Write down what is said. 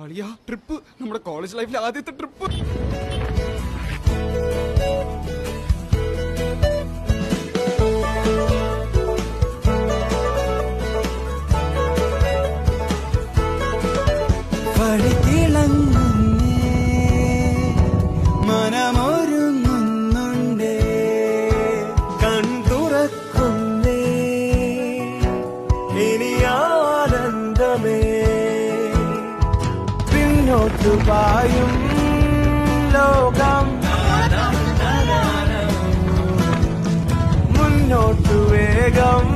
അളിയാ ട്രിപ്പ്, നമ്മുടെ കോളേജ് ലൈഫിലെ ആദ്യത്തെ ട്രിപ്പ്. മനമൊരുങ്ങുന്നുണ്ടേ, കൺതുറക്കുന്നേ, ഇനി ആനന്ദമേ, പിന്നോട്ടു പായും ലോകം, മുന്നോട്ടു വേഗം.